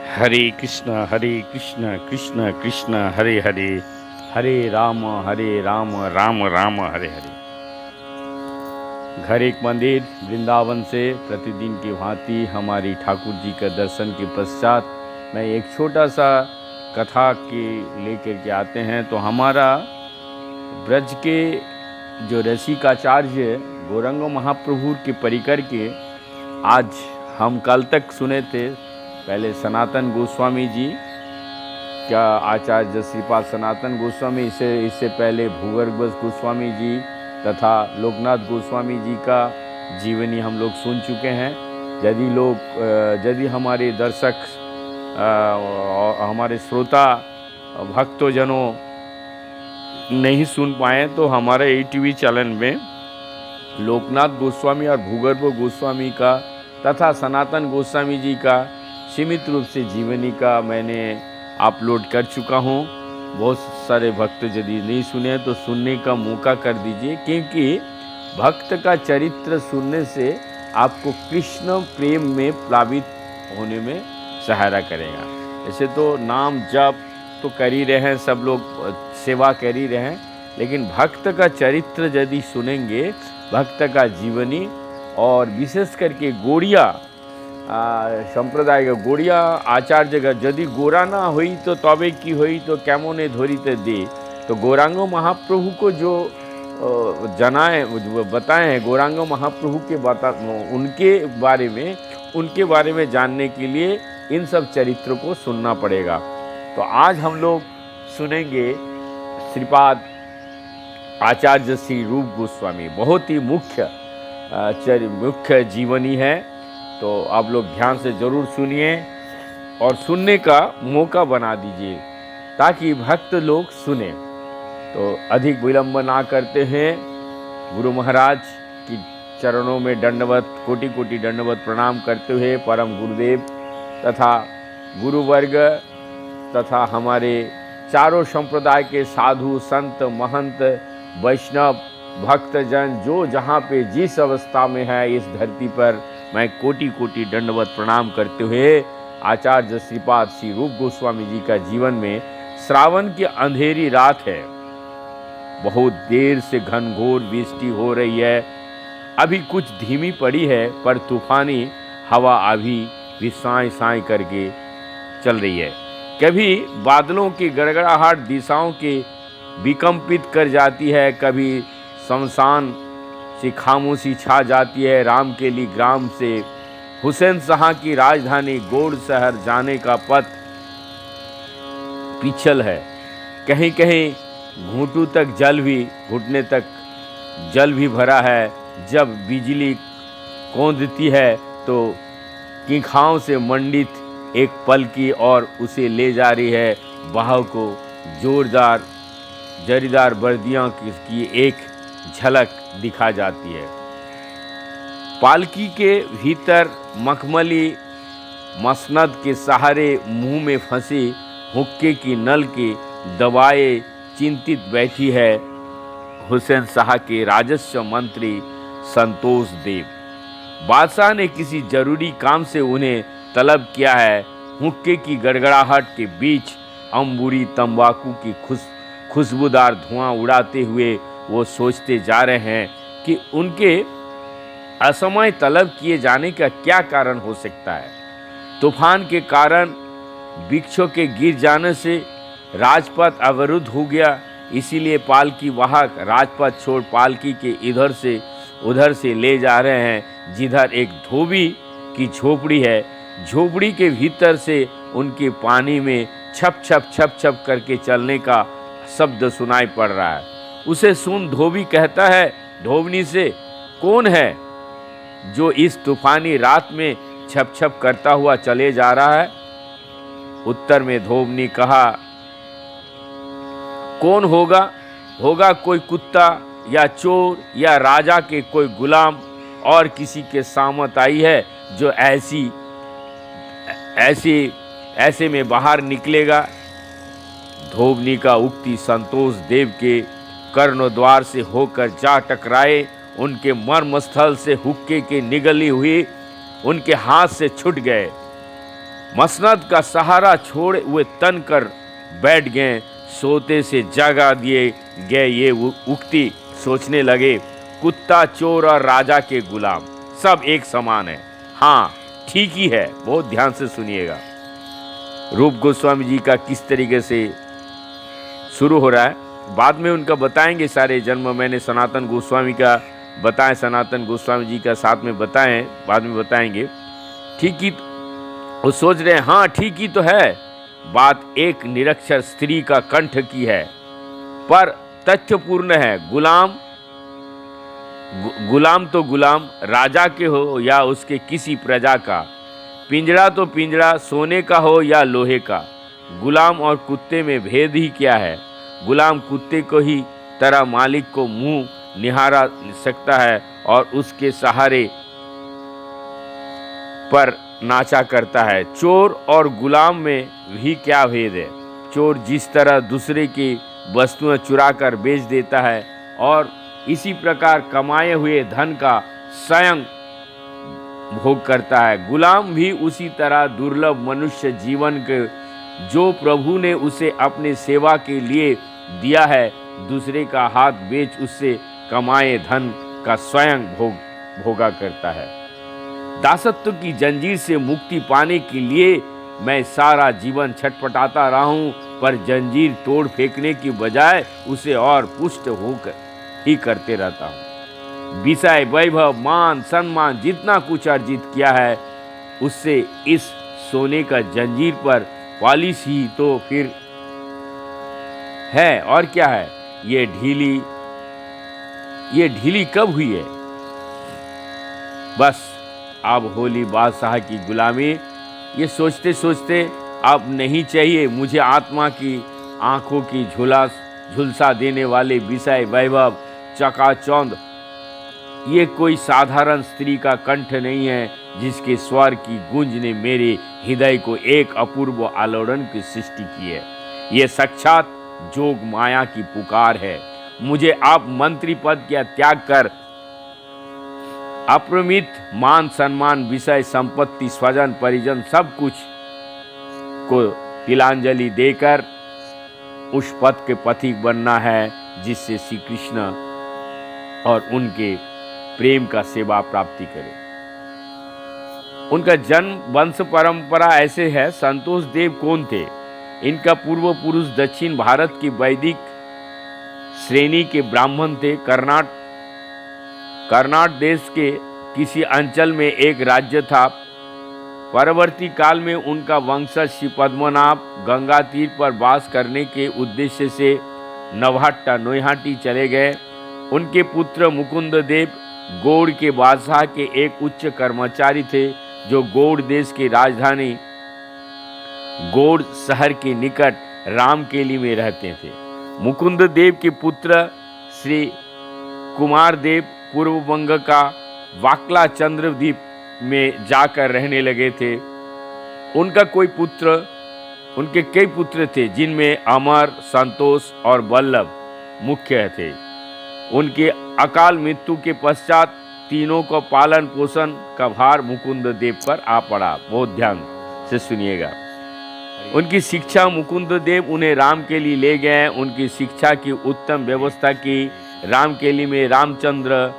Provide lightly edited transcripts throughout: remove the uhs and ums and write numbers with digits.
हरे कृष्ण कृष्ण कृष्ण हरे हरे, हरे राम राम राम हरे हरे। घर एक मंदिर वृंदावन से प्रतिदिन की भांति हमारी ठाकुर जी के दर्शन के पश्चात मैं एक छोटा सा कथा के लेकर के आते हैं। तो हमारा ब्रज के जो रसिकाचार्य गौरांग महाप्रभु के परिकर के आज हम कल तक सुने थे। पहले सनातन गोस्वामी जी का आचार्य श्रीपाद सनातन गोस्वामी, इससे पहले भूगर्भ गोस्वामी जी तथा लोकनाथ गोस्वामी जी का जीवनी हम लोग सुन चुके हैं। यदि हमारे दर्शक हमारे श्रोता भक्तजनों नहीं सुन पाए तो हमारे ATV चैनल में लोकनाथ गोस्वामी और भूगर्भ गोस्वामी का तथा सनातन गोस्वामी जी का सीमित रूप से जीवनी का मैंने अपलोड कर चुका हूँ। बहुत सारे भक्त यदि नहीं सुने तो सुनने का मौका कर दीजिए, क्योंकि भक्त का चरित्र सुनने से आपको कृष्ण प्रेम में प्लावित होने में सहायता करेगा। ऐसे तो नाम जप तो कर ही रहे हैं, सब लोग सेवा कर ही रहे हैं, लेकिन भक्त का चरित्र यदि सुनेंगे, भक्त का जीवनी और विशेष करके गोड़िया संप्रदाय का गोड़िया आचार्य का यदि गोरा ना हुई तो तबे की हुई तो कैमोने धोरिते दे, तो गौरांग महाप्रभु को जो जनाए बताए हैं गौरांग महाप्रभु के उनके बारे में जानने के लिए इन सब चरित्रों को सुनना पड़ेगा। तो आज हम लोग सुनेंगे श्रीपाद आचार्य श्री रूप गोस्वामी। बहुत ही मुख्य जीवनी है, तो आप लोग ध्यान से जरूर सुनिए और सुनने का मौका बना दीजिए ताकि भक्त लोग सुने। तो अधिक विलंब ना करते हैं, गुरु महाराज की चरणों में दंडवत कोटि कोटि दंडवत प्रणाम करते हुए परम गुरुदेव तथा गुरुवर्ग तथा हमारे चारों संप्रदाय के साधु संत महंत वैष्णव भक्तजन जो जहाँ पे जिस अवस्था में है इस धरती पर, मैं कोटि कोटि दंडवत प्रणाम करते हुए आचार्य श्रीपाद श्री रूप गोस्वामी जी का जीवन में श्रावण की अंधेरी रात है, बहुत देर से घनघोर वृष्टि हो रही है। अभी कुछ धीमी पड़ी है पर तूफानी हवा अभी भी साए साए करके चल रही है। कभी बादलों की गड़गड़ाहट दिशाओं के विकम्पित कर जाती है, कभी शमशान से खामोशी छा जाती है। राम के लिए ग्राम से हुसैन शाह की राजधानी गौड़ शहर जाने का पथ पिछल है। कहीं कहीं घुटने तक जल भी भरा है। जब बिजली कौंधती है तो किंखाओं से मंडित एक पलकी और उसे ले जा रही है बहाव को जोरदार जरीदार वर्दियों की एक झलक दिखा जाती है। पालकी के भीतर मखमली मसनद के सहारे मुंह में फंसी हुक्के की नल की दबाए चिंतित बैठी है हुसैन शाह के राजस्व मंत्री संतोष देव। बादशाह ने किसी जरूरी काम से उन्हें तलब किया है। हुक्के की गड़गड़ाहट के बीच अंबूरी तंबाकू की खुशबूदार धुआं उड़ाते हुए वो सोचते जा रहे हैं कि उनके असमय तलब किए जाने का क्या कारण हो सकता है। तूफान के कारण वृक्षों के गिर जाने से राजपथ अवरुद्ध हो गया, इसीलिए पालकी वाहक राजपथ छोड़ पालकी के उधर से ले जा रहे हैं जिधर एक धोबी की झोपड़ी है। झोपड़ी के भीतर से उनके पानी में छप छप करके चलने का शब्द सुनाई पड़ रहा है। उसे सुन धोबी कहता है धोबनी से, कौन है जो इस तूफानी रात में छप छप करता हुआ चले जा रहा है। उत्तर में धोबनी कहा, कौन होगा कोई कुत्ता या चोर या राजा के कोई गुलाम और किसी के सामत आई है जो ऐसे में बाहर निकलेगा। धोबनी का उक्ति संतोष देव के कर्णद्वार से होकर जा टकराए। उनके मर्मस्थल से हुक्के के निगली हुई उनके हाथ से छूट गए। मसनद का सहारा छोड़े हुए तन कर बैठ गए। सोते से जगा दिए गए ये उक्ति सोचने लगे, कुत्ता, चोर और राजा के गुलाम सब एक समान है। हाँ, ठीक ही है। बहुत ध्यान से सुनिएगा रूप गोस्वामी जी का किस तरीके से शुरू हो रहा है। बाद में उनका बताएंगे सारे जन्म, मैंने सनातन गोस्वामी का बताएं, सनातन गोस्वामी जी का साथ में बताएं, बाद में बताएंगे। ठीक ही वो सोच रहे हैं, हाँ ठीक ही तो है, बात एक निरक्षर स्त्री का कंठ की है, पर तथ्यपूर्ण है। गुलाम तो गुलाम राजा के हो या उसके किसी प्रजा का, पिंजड़ा तो पिंजड़ा सोने का हो या लोहे का। गुलाम और कुत्ते में भेद ही क्या है? गुलाम कुत्ते को ही तरह मालिक को मुंह निहारा सकता है और उसके सहारे पर नाचा करता है। चोर और गुलाम में भी क्या भेद है? चोर जिस तरह दूसरे की वस्तुएं चुरा कर बेच देता है और इसी प्रकार कमाए हुए धन का स्वयं भोग करता है, गुलाम भी उसी तरह दुर्लभ मनुष्य जीवन के जो प्रभु ने उसे अपने सेवा के लिए दिया है, दूसरे का हाथ बेच उससे कमाए धन का स्वयं भोगा करता है। दासत्व की जंजीर से मुक्ति पाने के लिए मैं सारा जीवन छटपटाता रहा हूं, पर जंजीर तोड़ फेंकने की बजाय उसे और पुष्ट होकर ही करते रहता हूं। विषय, वैभव, मान, सम्मान जितना कुछ अर्जित किया है, उससे इस सोने का जंजीर पर पॉलिश ही तो फिर है, और क्या है? ये ढीली कब हुई है? बस अब होली बादशाह की गुलामी। ये सोचते सोचते अब नहीं चाहिए मुझे आत्मा की आंखों की झुलसा देने वाले विषय, वैभव, चकाचौंध। ये कोई साधारण स्त्री का कंठ नहीं है जिसके स्वर की गूंज ने मेरे हृदय को एक अपूर्व आलोड़न की सृष्टि की है। ये साक्षात जोग माया की पुकार है। मुझे आप मंत्री पद का त्याग कर अप्रमित मान, सम्मान, विषय, संपत्ति, स्वजन, परिजन सब कुछ को तिलांजलि देकर उस पद के पथिक बनना है जिससे श्री कृष्ण और उनके प्रेम का सेवा प्राप्ति करे। उनका जन्म वंश परंपरा ऐसे है। संतोष देव कौन थे? इनका पूर्व पुरुष दक्षिण भारत की वैदिक श्रेणी के ब्राह्मण थे। कर्नाट देश के किसी अंचल में एक राज्य था। परवर्ती काल में उनका वंशज श्री पद्मनाभ गंगा तीर पर वास करने के उद्देश्य से नौहाटी चले गए। उनके पुत्र मुकुंद देव गौड़ के बादशाह के एक उच्च कर्मचारी थे, जो गौड़ देश की राजधानी गौड़ शहर के निकट रामकेली में रहते थे। मुकुंद देव के पुत्र श्री कुमार देव पूर्व बंग का वाकला चंद्रद्वीप में जाकर रहने लगे थे। उनके कई पुत्र थे, जिनमें अमर, संतोष और वल्लभ मुख्य थे। उनके अकाल मृत्यु के पश्चात तीनों को पालन पोषण का भार मुकुंद देव पर आ पड़ा। बहुत ध्यान से सुनिएगा। उनकी शिक्षा मुकुंद देव उन्हें रामकेली ले गए। उनकी शिक्षा की उत्तम व्यवस्था की। रामकेली में रामचंद्र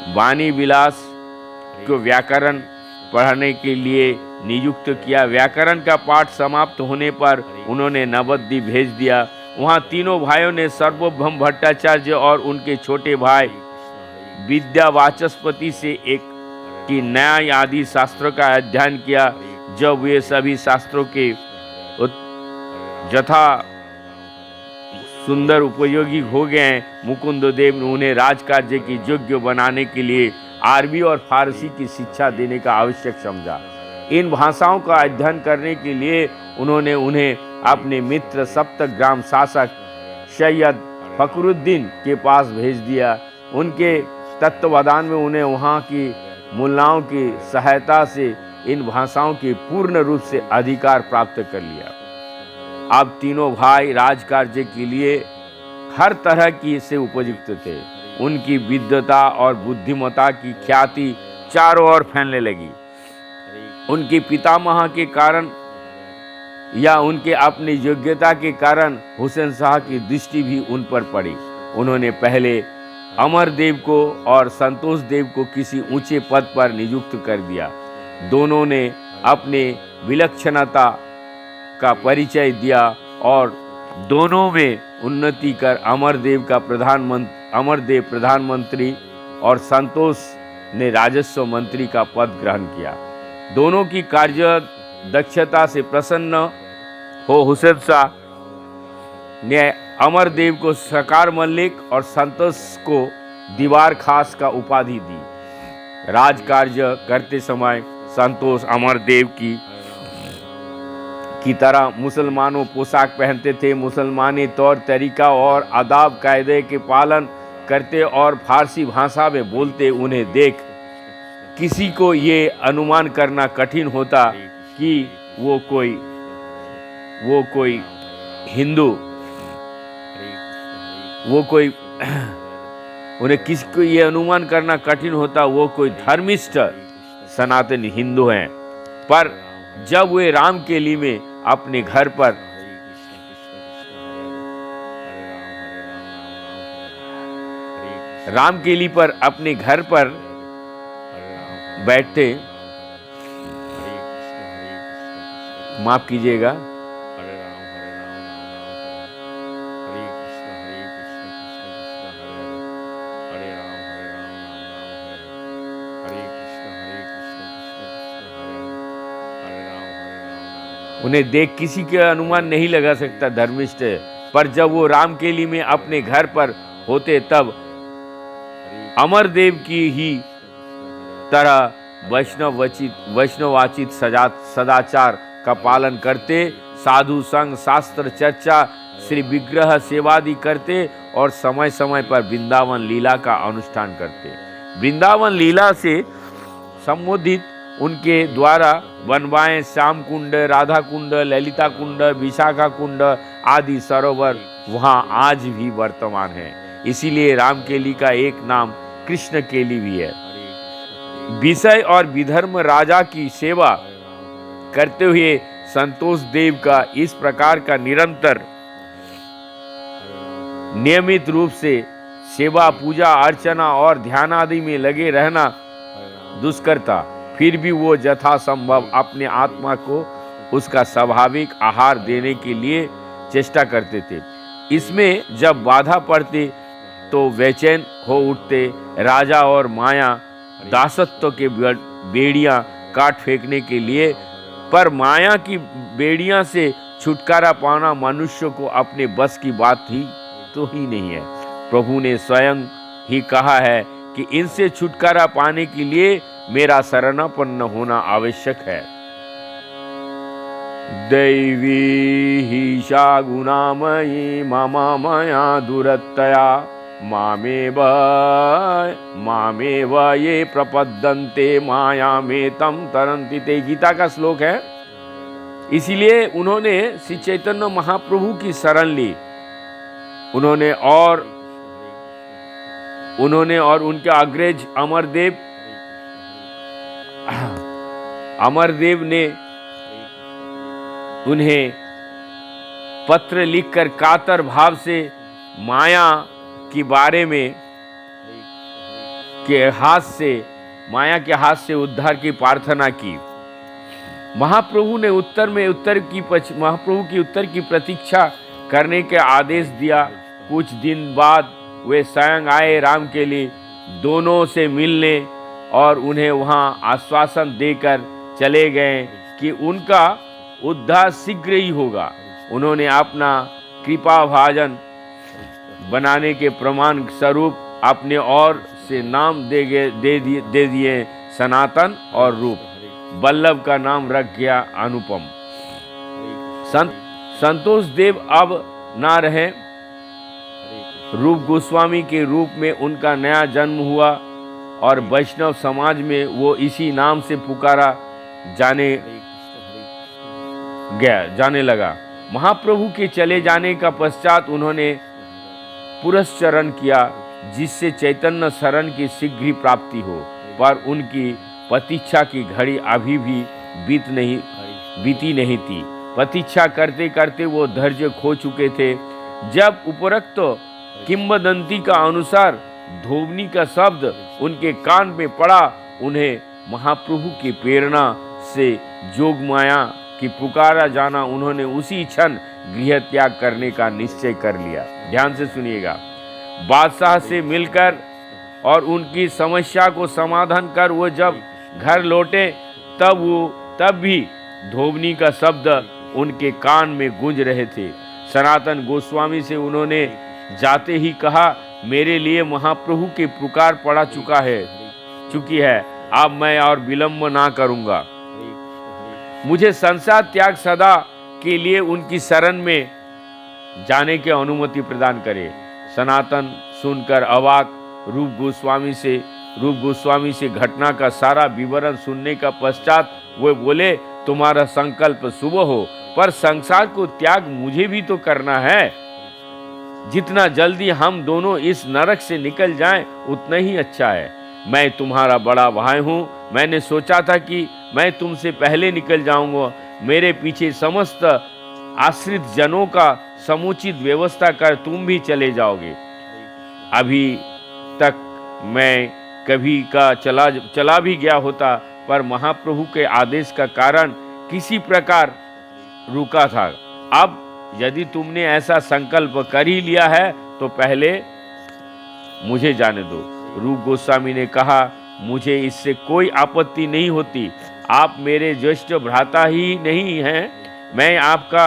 वाणी विलास को व्याकरण पढ़ाने के लिए नियुक्त किया। व्याकरण का पाठ समाप्त होने पर उन्होंने नवद्वीप भेज दिया। वहाँ तीनों भाइयों ने सर्वभौम भट्टाचार्य और उनके छोटे भाई विद्यावाचस्पति से एक की न्याय आदि शास्त्रों का अध्ययन किया। जब वे सभी शास्त्रों के यथा सुंदर उपयोगी हो गए, मुकुंद देव ने उन्हें राजकार्य की योग्य बनाने के लिए अरबी और फारसी की शिक्षा देने का आवश्यक समझा। इन भाषाओं का अध्ययन करने के लिए उन्होंने उन्हें अपने मित्र सप्तग्राम शासक सैयद फखरुद्दीन के पास भेज दिया। उनके तत्वावधान में उन्हें वहाँ की मुल्लाओं की सहायता से इन भाषाओं के पूर्ण रूप से अधिकार प्राप्त कर लिया। अब तीनों भाई राजकार्य के लिए हर तरह की से उपयुक्त थे। उनकी विद्वता और बुद्धिमत्ता की ख्याति चारों ओर फैलने लगी। उनके पितामह के कारण या उनके अपनी योग्यता के कारण हुसैन शाह की दृष्टि भी उन पर पड़ी। उन्होंने पहले अमरदेव को और संतोष देव को किसी ऊंचे पद पर नियुक्त कर दिया। दोनों ने अपने विलक्षणता का परिचय दिया और दोनों में उन्नति कर अमरदेव प्रधानमंत्री और संतोष ने राजस्व मंत्री का पद ग्रहण किया। दोनों की कार्य दक्षता से प्रसन्न हो हुसैन शाह ने अमरदेव को सरकार मलिक और संतोष को दीवार खास का उपाधि दी। राज कार्य करते समय संतोष अमरदेव की तरह मुसलमानों पोशाक पहनते थे, मुसलमानी तौर तरीका और आदाब कायदे के पालन करते और फारसी भाषा में बोलते। उन्हें देख किसी को ये अनुमान करना कठिन होता कि वो कोई हिंदू, उन्हें किसी को ये अनुमान करना कठिन होता वो कोई धर्मिष्ठ सनातनी हिंदू हैं। पर जब वे रामकेली में अपने घर पर रामकेली पर अपने घर पर बैठते, माफ कीजिएगा, उन्हें देख किसी का अनुमान नहीं लगा सकता धर्मिष्ठ है। पर जब वो रामकेली में अपने घर पर होते तब अमरदेव की ही तरह वैष्णवाचित सदाचार का पालन करते, साधु संग, शास्त्र चर्चा, श्री विग्रह सेवादि करते और समय समय पर वृंदावन लीला का अनुष्ठान करते। वृंदावन लीला से संबोधित उनके द्वारा बनवाए श्याम कुंड, राधा कुंड, ललिता कुंड, विशाखा कुंड आदि सरोवर वहाँ आज भी वर्तमान है। इसीलिए रामकेली का एक नाम कृष्ण केली भी है। विषय और विधर्म राजा की सेवा करते हुए संतोष देव का इस प्रकार का निरंतर नियमित रूप से सेवा, पूजा, अर्चना और ध्यान आदि में लगे रहना दुष्कर था। फिर भी वो यथासंभव अपने आत्मा को उसका स्वाभाविक आहार देने के लिए चेष्टा करते थे। इसमें जब बाधा पड़ती तो बेचैन हो उठते। राजा और माया दासत्व के बेड़ियां काट फेंकने के लिए, पर माया की बेड़ियां से छुटकारा पाना मनुष्य को अपने बस की बात ही नहीं है। प्रभु ने स्वयं ही कहा है कि इनसे छुटकारा पाने के लिए मेरा शरणापन्न होना आवश्यक है। दैवी ही सा गुणामयी मामा माया दुरत्तया मामेव ये प्रपद्यन्ते माया में तम तरन्ति ते, गीता का श्लोक है। इसीलिए उन्होंने श्री चैतन्य महाप्रभु की शरण ली। उन्होंने और उनके अग्रज अमरदेव ने उन्हें पत्र लिखकर कातर भाव से माया के बारे में माया के हाथ से उद्धार की प्रार्थना की। महाप्रभु ने महाप्रभु की उत्तर की प्रतीक्षा करने के आदेश दिया। कुछ दिन बाद वे स्वयं आए रामकेली दोनों से मिलने और उन्हें वहां आश्वासन देकर चले गए कि उनका उद्धार शीघ्र ही होगा। उन्होंने अपना कृपा भाजन बनाने के प्रमाण स्वरूप अपने और से नाम दे दिए सनातन और रूप। वल्लभ का नाम रख गया अनुपम। संतोष देव अब ना रहे। रूप गोस्वामी के रूप में उनका नया जन्म हुआ और वैष्णव समाज में वो इसी नाम से पुकारा जाने लगा। महाप्रभु के चले जाने का पश्चात उन्होंने पुरस्चरण किया जिससे चैतन्य शरण की शीघ्र प्राप्ति हो, पर उनकी प्रतीक्षा की घड़ी अभी भी बीती नहीं थी। प्रतीक्षा करते करते वो धैर्य खो चुके थे। जब उपरोक्त किंवदंती का अनुसार धोबनी का शब्द उनके कान में पड़ा, उन्हें महाप्रभु की प्रेरणा से जोगमाया कि पुकारा जाना, उन्होंने उसी क्षण गृह त्याग करने का निश्चय कर लिया। ध्यान से सुनिएगा। बादशाह से मिलकर और उनकी समस्या को समाधान कर वो जब घर लौटे, तब भी धोबनी का शब्द उनके कान में गूंज रहे थे। सनातन गोस्वामी से उन्होंने जाते ही कहा, मेरे लिए महाप्रभु की पुकार पड़ा चुकी है, अब मैं और विलंब ना करूंगा। मुझे संसार त्याग सदा के लिए उनकी शरण में जाने की अनुमति प्रदान करे। सनातन सुनकर अवाक रूप गोस्वामी से घटना का सारा विवरण सुनने का पश्चात वे बोले, तुम्हारा संकल्प शुभ हो, पर संसार को त्याग मुझे भी तो करना है। जितना जल्दी हम दोनों इस नरक से निकल जाएं, उतना ही अच्छा है। मैं तुम्हारा बड़ा भाई हूं। मैंने सोचा था कि मैं तुमसे पहले निकल जाऊंगा। मेरे पीछे समस्त आश्रित जनों का समुचित व्यवस्था कर तुम भी चले जाओगे। अभी तक मैं कभी का चला भी गया होता, पर महाप्रभु के आदेश का कारण किसी प्रकार रुका था। अब यदि तुमने ऐसा संकल्प कर ही लिया है तो पहले मुझे जाने दो। रूप गोस्वामी ने कहा, मुझे इससे कोई आपत्ति नहीं होती। आप मेरे ज्येष्ठ भ्राता ही नहीं हैं, मैं आपका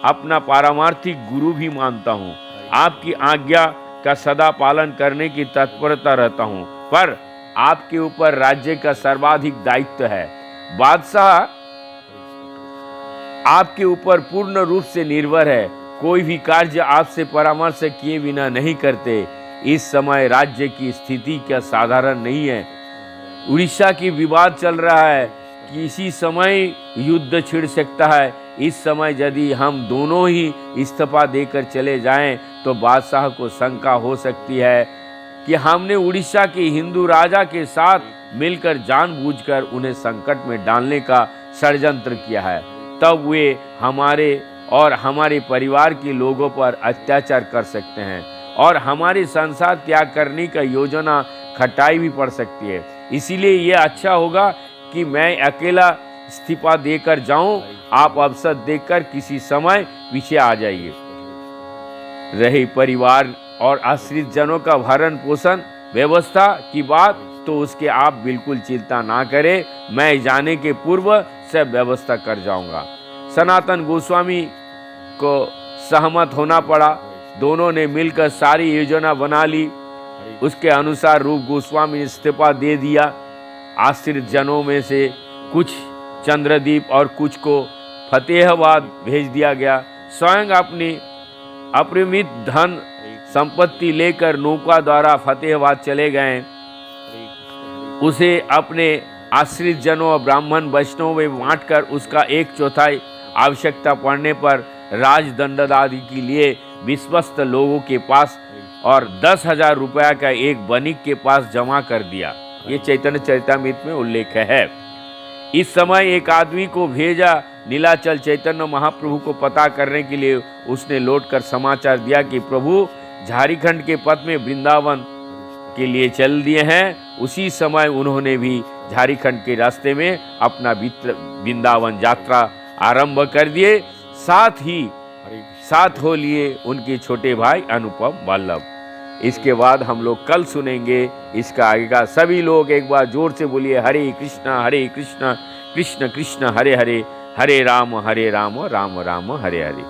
अपना पारमार्थिक गुरु भी मानता हूँ। आपकी आज्ञा का सदा पालन करने की तत्परता रहता हूँ, पर आपके ऊपर राज्य का सर्वाधिक दायित्व है। बादशाह आपके ऊपर पूर्ण रूप से निर्भर है। कोई भी कार्य आपसे परामर्श किए बिना नहीं करते। इस समय राज्य की स्थिति क्या साधारण नहीं है। उड़ीसा की विवाद चल रहा है, किसी समय युद्ध छिड़ सकता है। इस समय यदि हम दोनों ही इस्तीफा देकर चले जाएं तो बादशाह को शंका हो सकती है कि हमने उड़ीसा के हिंदू राजा के साथ मिलकर जानबूझकर उन्हें संकट में डालने का षड्यंत्र किया है। तब वे हमारे और हमारे परिवार के लोगों पर अत्याचार कर सकते हैं और हमारे संसार त्याग करने का योजना खटाई भी पड़ सकती है। इसीलिए यह अच्छा होगा कि मैं अकेला इस्तीफा देकर जाऊं। आप अवसर देखकर किसी समय पीछे आ जाइए। रही परिवार और आश्रित जनों का भरण पोषण व्यवस्था की बात, तो उसके आप बिल्कुल चिंता ना करें, मैं जाने के पूर्व सब व्यवस्था कर जाऊंगा। सनातन गोस्वामी को सहमत होना पड़ा। दोनों ने मिलकर सारी योजना बना ली। उसके अनुसार रूप गोस्वामी ने इस्तीफा दे दिया। आश्रित जनों में से कुछ चंद्रदीप और कुछ को फतेहाबाद भेज दिया गया। स्वयं अपनी अपरिमित धन संपत्ति लेकर नौका द्वारा फतेहाबाद चले गए। उसे अपने आश्रित जनों और ब्राह्मण वैष्णव में बांटकर उसका 1/4 आवश्यकता पड़ने पर राजदंड आदि के लिए विश्वस्त लोगों के पास और 10,000 रुपया का एक बनिक के पास जमा कर दिया। ये चैतन्य चरितामृत में उल्लेख है। इस समय एक आदमी को भेजा नीलाचल चैतन्य महाप्रभु को पता करने के लिए। उसने लौटकर समाचार दिया कि प्रभु झारखंड के पथ में वृंदावन के लिए चल दिए हैं। उसी समय उन्होंने भी झारखंड के रास्ते में अपना वृंदावन यात्रा आरंभ कर दिए। साथ हो लिए उनके छोटे भाई अनुपम वल्लभ। इसके बाद हम लोग कल सुनेंगे इसका आगे का। सभी लोग एक बार जोर से बोलिए, हरे कृष्ण कृष्ण कृष्ण हरे हरे, हरे राम राम राम हरे हरे।